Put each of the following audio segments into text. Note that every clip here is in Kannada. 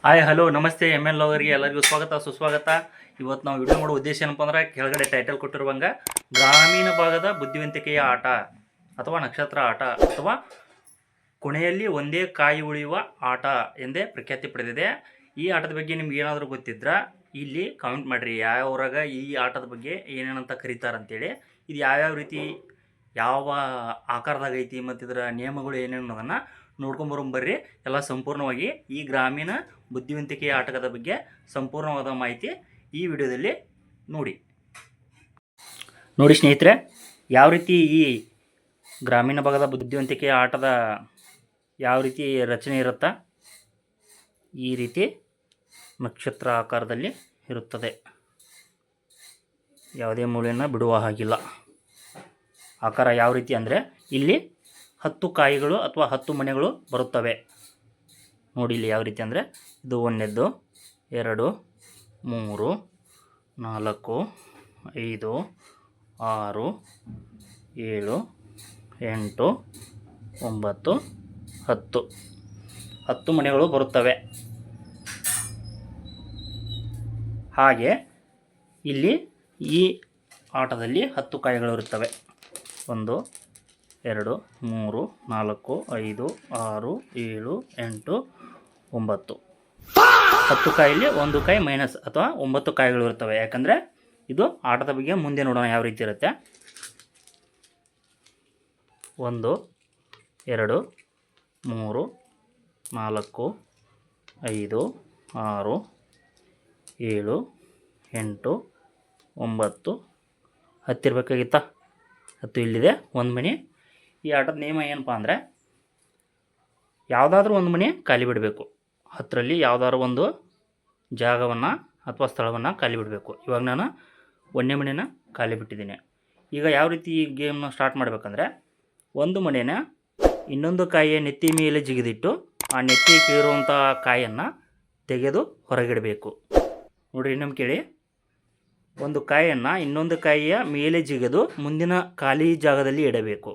ಹಾಯ್ ಹಲೋ ನಮಸ್ತೆ ಎಲ್ ಅವರಿಗೆ ಎಲ್ಲರಿಗೂ ಸ್ವಾಗತ ಸುಸ್ವಾಗತ. ಇವತ್ತು ನಾವು ವಿಡಿಯೋ ಮಾಡೋ ಉದ್ದೇಶ ಏನಪ್ಪ ಅಂದ್ರೆ ಕೆಳಗಡೆ ಟೈಟಲ್ ಕೊಟ್ಟಿರುವಂಗ ಗ್ರಾಮೀಣ ಭಾಗದ ಬುದ್ಧಿವಂತಿಕೆಯ ಆಟ ಅಥವಾ ನಕ್ಷತ್ರ ಆಟ ಅಥವಾ ಕೊನೆಯಲ್ಲಿ ಒಂದೇ ಕಾಯಿ ಉಳಿಯುವ ಆಟ ಎಂದೇ ಪ್ರಖ್ಯಾತಿ ಪಡೆದಿದೆ. ಈ ಆಟದ ಬಗ್ಗೆ ನಿಮ್ಗೆ ಏನಾದರೂ ಗೊತ್ತಿದ್ರೆ ಇಲ್ಲಿ ಕಾಮೆಂಟ್ ಮಾಡಿರಿ. ಯಾವ ಊರಾಗ ಈ ಆಟದ ಬಗ್ಗೆ ಏನೇನಂತ ಕರೀತಾರಂತೇಳಿ, ಇದು ಯಾವ್ಯಾವ ರೀತಿ ಯಾವ ಆಕಾರದಾಗ ಐತಿ ಮತ್ತು ಇದರ ನಿಯಮಗಳು ಏನೇನು ಅನ್ನೋದನ್ನು ನೋಡ್ಕೊಂಬರ್ರಿ. ಎಲ್ಲ ಸಂಪೂರ್ಣವಾಗಿ ಈ ಗ್ರಾಮೀಣ ಬುದ್ಧಿವಂತಿಕೆಯ ಆಟದ ಬಗ್ಗೆ ಸಂಪೂರ್ಣವಾದ ಮಾಹಿತಿ ಈ ವಿಡಿಯೋದಲ್ಲಿ ನೋಡಿ ಸ್ನೇಹಿತರೆ, ಯಾವ ರೀತಿ ಈ ಗ್ರಾಮೀಣ ಭಾಗದ ಬುದ್ಧಿವಂತಿಕೆಯ ಆಟದ ಯಾವ ರೀತಿ ರಚನೆ ಇರುತ್ತಾ ಈ ರೀತಿ ನಕ್ಷತ್ರ ಆಕಾರದಲ್ಲಿ ಇರುತ್ತದೆ. ಯಾವುದೇ ಮೂಲೆಯನ್ನು ಬಿಡುವ ಹಾಗಿಲ್ಲ. ಆಕಾರ ಯಾವ ರೀತಿ ಅಂದರೆ ಇಲ್ಲಿ 10 ಕಾಯಿಗಳು ಅಥವಾ 10 ಮನೆಗಳು ಬರುತ್ತವೆ. ನೋಡಿ ಇಲ್ಲಿ ಯಾವ ರೀತಿ ಅಂದರೆ ಇದು 1, 2, 3, 4, 5, 6, 7, 8, 9, 10 ಮನೆಗಳು ಬರುತ್ತವೆ. ಹಾಗೆ ಇಲ್ಲಿ ಈ ಆಟದಲ್ಲಿ 10 ಕಾಯಿಗಳು ಇರುತ್ತವೆ. 1, 2, 3, 4, 5, 6, 7, 8, 9. 10 ಕಾಯಲ್ಲಿ 1 ಕಾಯಿ ಮೈನಸ್ ಅಥವಾ 9 ಕಾಯಿಗಳು ಇರ್ತವೆ. ಯಾಕಂದರೆ ಇದು ಆಟದ ಬಗ್ಗೆ ಮುಂದೆ ನೋಡೋಣ ಯಾವ ರೀತಿ ಇರುತ್ತೆ. 1, 2, 3, 4, 5, 6, 7, 8, 9, 10 ಇರಬೇಕಾಗಿತ್ತಾ? 10 ಇಲ್ಲಿದೆ. 1 ಮನೆ. ಈ ಆಟದ ನಿಯಮ ಏನಪ್ಪ ಅಂದರೆ ಯಾವುದಾದ್ರೂ ಒಂದು ಮನೆ ಖಾಲಿ ಬಿಡಬೇಕು. 10ರಲ್ಲಿ ಯಾವುದಾದ್ರೂ ಒಂದು ಜಾಗವನ್ನು ಅಥವಾ ಸ್ಥಳವನ್ನು ಖಾಲಿ ಬಿಡಬೇಕು. ಇವಾಗ ನಾನು 1ನೇ ಮನೆನ ಖಾಲಿ ಬಿಟ್ಟಿದ್ದೀನಿ. ಈಗ ಯಾವ ರೀತಿ ಈ ಗೇಮ್ನ ಸ್ಟಾರ್ಟ್ ಮಾಡಬೇಕಂದ್ರೆ, ಒಂದು ಮನೆನ ಇನ್ನೊಂದು ಕಾಯಿಯ ನೆತ್ತಿ ಮೇಲೆ ಜಿಗಿದಿಟ್ಟು ಆ ನೆತ್ತಿ ಕೀಳಿರುವಂಥ ಕಾಯನ್ನು ತೆಗೆದು ಹೊರಗಿಡಬೇಕು. ನೋಡಿರಿ, ನಮ್ಮ ಕೇಳಿ, ಒಂದು ಕಾಯಿಯನ್ನು ಇನ್ನೊಂದು ಕಾಯಿಯ ಮೇಲೆ ಜಿಗಿದು ಮುಂದಿನ ಖಾಲಿ ಜಾಗದಲ್ಲಿ ಇಡಬೇಕು.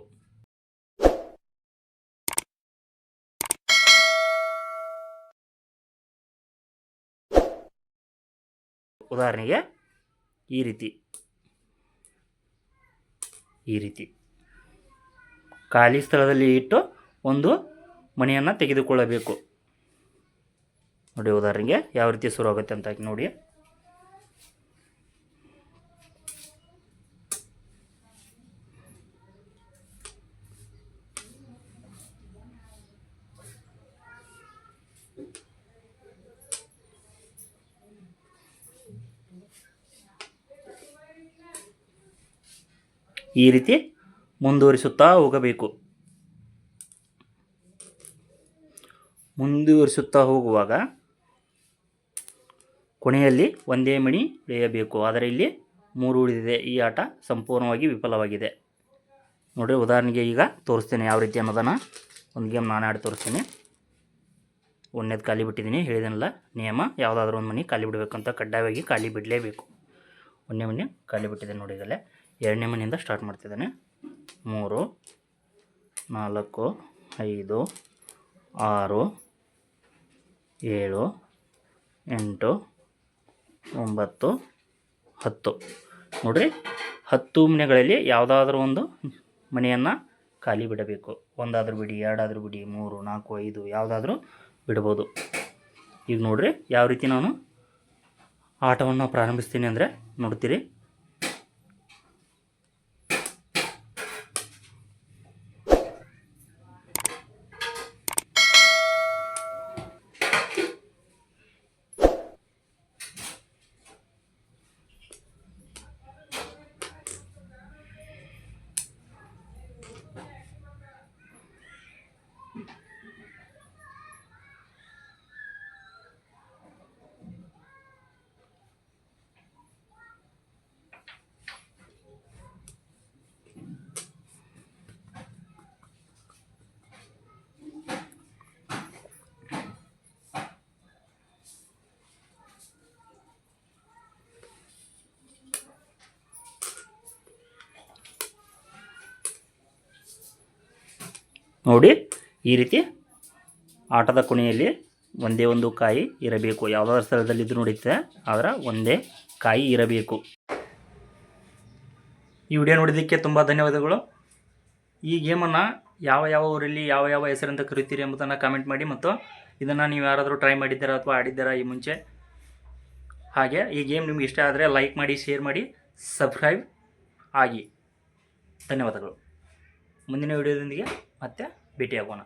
ಉದಾಹರಣೆಗೆ ಈ ರೀತಿ ಖಾಲಿ ಸ್ಥಳದಲ್ಲಿ ಇಟ್ಟು ಒಂದು ಮನೆಯನ್ನು ತೆಗೆದುಕೊಳ್ಳಬೇಕು. ನೋಡಿ, ಉದಾಹರಣೆಗೆ ಯಾವ ರೀತಿ ಶುರು ಆಗುತ್ತೆ ಅಂತ ನೋಡಿ. ಈ ರೀತಿ ಮುಂದುವರಿಸುತ್ತಾ ಹೋಗಬೇಕು. ಮುಂದುವರಿಸುತ್ತಾ ಹೋಗುವಾಗ ಕೊನೆಯಲ್ಲಿ ಒಂದೇ ಮಣಿ ಉಳಿಯಬೇಕು. ಆದರೆ ಇಲ್ಲಿ 3 ಉಳಿದಿದೆ. ಈ ಆಟ ಸಂಪೂರ್ಣವಾಗಿ ವಿಫಲವಾಗಿದೆ. ನೋಡಿ, ಉದಾಹರಣೆಗೆ ಈಗ ತೋರಿಸ್ತೇನೆ ಯಾವ ರೀತಿ ಅನ್ನೋದನ್ನು. ಒಂದು ಗೇಮ್ ನಾನೇ ಆಡಿ ತೋರಿಸ್ತೀನಿ. 1ನೇದು ಖಾಲಿ ಬಿಟ್ಟಿದ್ದೀನಿ, ಹೇಳಿದನಲ್ಲ ನಿಯಮ. ಯಾವುದಾದ್ರೂ ಒಂದು ಮನೆ ಖಾಲಿ ಬಿಡಬೇಕಂತ ಕಡ್ಡಾಯವಾಗಿ ಖಾಲಿ ಬಿಡಲೇಬೇಕು. 1ನೇ ಮನೆ ಖಾಲಿ ಬಿಟ್ಟಿದೆ ನೋಡಿ. ಈಗಲೇ 2ನೇ ಮನೆಯಿಂದ ಸ್ಟಾರ್ಟ್ ಮಾಡ್ತಿದ್ದಾನೆ. 3, 4, 5, 6, 7, 8, 9, 10. ನೋಡಿರಿ, 10 ಮನೆಗಳಲ್ಲಿ ಯಾವುದಾದ್ರೂ ಒಂದು ಮನೆಯನ್ನು ಖಾಲಿ ಬಿಡಬೇಕು. 1 ಆದರೂ ಬಿಡಿ, 2 ಆದರೂ ಬಿಡಿ, 3, 4, 5 ಯಾವುದಾದ್ರೂ ಬಿಡ್ಬೋದು. ಈಗ ನೋಡಿರಿ ಯಾವ ರೀತಿ ನಾನು ಆಟವನ್ನು ಪ್ರಾರಂಭಿಸ್ತೀನಿ ಅಂದರೆ ನೋಡ್ತೀರಿ. ನೋಡಿ, ಈ ರೀತಿ ಆಟದ ಕೊನೆಯಲ್ಲಿ ಒಂದೇ ಒಂದು ಕಾಯಿ ಇರಬೇಕು. ಯಾವುದಾದ್ರೂ ಸ್ಥಳದಲ್ಲಿದ್ದು ನೋಡುತ್ತೆ ಆದರೆ ಒಂದೇ ಕಾಯಿ ಇರಬೇಕು. ಈ ವಿಡಿಯೋ ನೋಡಿದ್ದಕ್ಕೆ ತುಂಬ ಧನ್ಯವಾದಗಳು. ಈ ಗೇಮನ್ನು ಯಾವ ಊರಲ್ಲಿ ಯಾವ ಹೆಸರಿಂದ ಕರೀತೀರಿ ಎಂಬುದನ್ನು ಕಾಮೆಂಟ್ ಮಾಡಿ, ಮತ್ತು ಇದನ್ನು ನೀವು ಯಾರಾದರೂ ಟ್ರೈ ಮಾಡಿದ್ದೀರಾ ಅಥವಾ ಆಡಿದ್ದೀರಾ ಈ ಮುಂಚೆ? ಹಾಗೆ ಈ ಗೇಮ್ ನಿಮ್ಗೆ ಇಷ್ಟ ಆದರೆ ಲೈಕ್ ಮಾಡಿ, ಶೇರ್ ಮಾಡಿ, ಸಬ್ಸ್ಕ್ರೈಬ್ ಆಗಿ. ಧನ್ಯವಾದಗಳು. ಮುಂದಿನ ವಿಡಿಯೋದೊಂದಿಗೆ ಮತ್ತೆ ಭೇಟಿಯಾಗೋಣ.